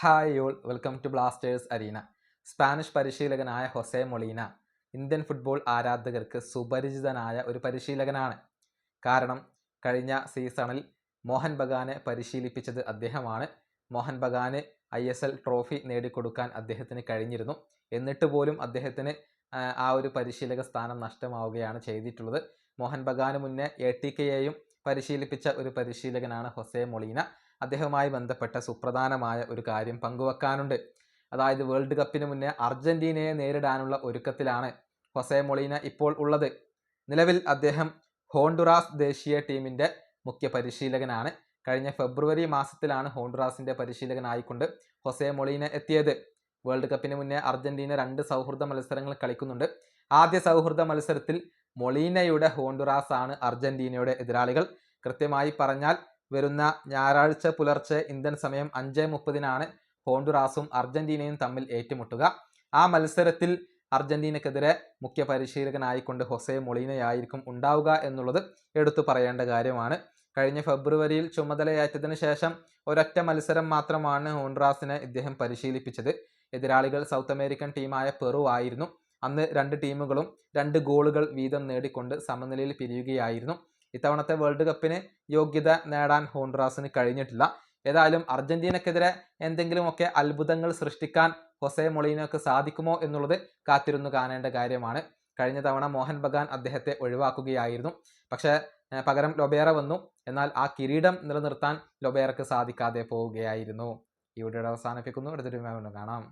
Hi y'all welcome to Blasters arena. Spanish പരിശീലകനായ Jose Molina Indian football ആരാധകർക്ക് സുപരിചിതനായ ഒരു പരിശീലകനാണ്. കാരണം കഴിഞ്ഞ സീസണിൽ മോഹൻ ബഗാനെ പരിശീലിപ്പിച്ചത് അദ്ദേഹമാണ്. മോഹൻ ബഗാന് ISL ട്രോഫി നേടിക്കൊടുക്കാൻ അദ്ദേഹത്തിന് കഴിഞ്ഞിരുന്നു. എന്നിട്ട് പോലും അദ്ദേഹത്തിന് ആ ഒരു പരിശീലക സ്ഥാനം നഷ്ടമാവുകയാണ് ചെയ്തിട്ടുള്ളത്. മോഹൻ ബഗാന് മുന്നേ ATKയെയും പരിശീലിപ്പിച്ച ഒരു പരിശീലകനാണ് ഹൊസെ മൊളീന. അദ്ദേഹവുമായി ബന്ധപ്പെട്ട സുപ്രധാനമായ ഒരു കാര്യം പങ്കുവെക്കാനുണ്ട്. അതായത് വേൾഡ് കപ്പിന് മുന്നേ അർജന്റീനയെ നേരിടാനുള്ള ഒരുക്കത്തിലാണ് ഹൊസെ മൊളീന ഇപ്പോൾ ഉള്ളത്. നിലവിൽ അദ്ദേഹം ഹോണ്ടുറാസ് ദേശീയ ടീമിൻ്റെ മുഖ്യ പരിശീലകനാണ്. കഴിഞ്ഞ ഫെബ്രുവരി മാസത്തിലാണ് ഹോണ്ടുറാസിൻ്റെ പരിശീലകനായിക്കൊണ്ട് ഹൊസെ മൊളീന എത്തിയത്. വേൾഡ് കപ്പിന് മുന്നേ അർജന്റീന 2 സൗഹൃദ മത്സരങ്ങൾ കളിക്കുന്നുണ്ട്. ആദ്യ സൗഹൃദ മത്സരത്തിൽ മൊളീനയുടെ ഹോണ്ടുറാസ് ആണ് അർജന്റീനയുടെ എതിരാളികൾ. കൃത്യമായി പറഞ്ഞാൽ വരുന്ന ഞായറാഴ്ച പുലർച്ചെ ഇന്ത്യൻ സമയം 5:30 ഹോണ്ടുറാസും അർജന്റീനയും തമ്മിൽ ഏറ്റുമുട്ടുക. ആ മത്സരത്തിൽ അർജന്റീനക്കെതിരെ മുഖ്യ പരിശീലകനായിക്കൊണ്ട് ഹൊസെ മൊളീനയായിരിക്കും ഉണ്ടാവുക എന്നുള്ളത് എടുത്തു പറയേണ്ട കാര്യമാണ്. കഴിഞ്ഞ ഫെബ്രുവരിയിൽ ചുമതലയേറ്റതിനു ശേഷം ഒരൊറ്റ മത്സരം മാത്രമാണ് ഹോണ്ടുറാസിനെ ഇദ്ദേഹം പരിശീലിപ്പിച്ചത്. എതിരാളികൾ സൗത്ത് അമേരിക്കൻ ടീമായ പെറു ആയിരുന്നു. അന്ന് 2 ടീമുകളും 2 ഗോളുകൾ വീതം നേടിക്കൊണ്ട് സമനിലയിൽ പിരിയുകയായിരുന്നു. ഇത്തവണത്തെ വേൾഡ് കപ്പിന് യോഗ്യത നേടാൻ ഹോണ്ടുറാസിന് കഴിഞ്ഞിട്ടില്ല. ഏതായാലും അർജന്റീനക്കെതിരെ എന്തെങ്കിലുമൊക്കെ അത്ഭുതങ്ങൾ സൃഷ്ടിക്കാൻ ഹൊസെ മൊളീനോക്ക് സാധിക്കുമോ എന്നുള്ളത് കാത്തിരുന്നു കാണേണ്ട കാര്യമാണ്. കഴിഞ്ഞ തവണ മോഹൻ ബഗാൻ അദ്ദേഹത്തെ ഒഴിവാക്കുകയായിരുന്നു. പക്ഷേ പകരം ലൊബേറ വന്നു. എന്നാൽ ആ കിരീടം നിലനിർത്താൻ ലൊബേറയ്ക്ക് സാധിക്കാതെ പോവുകയായിരുന്നു. ഈ വീഡിയോ അവസാനിപ്പിക്കുന്നു. അടുത്തൊരു വീഡിയോയിൽ കാണാം.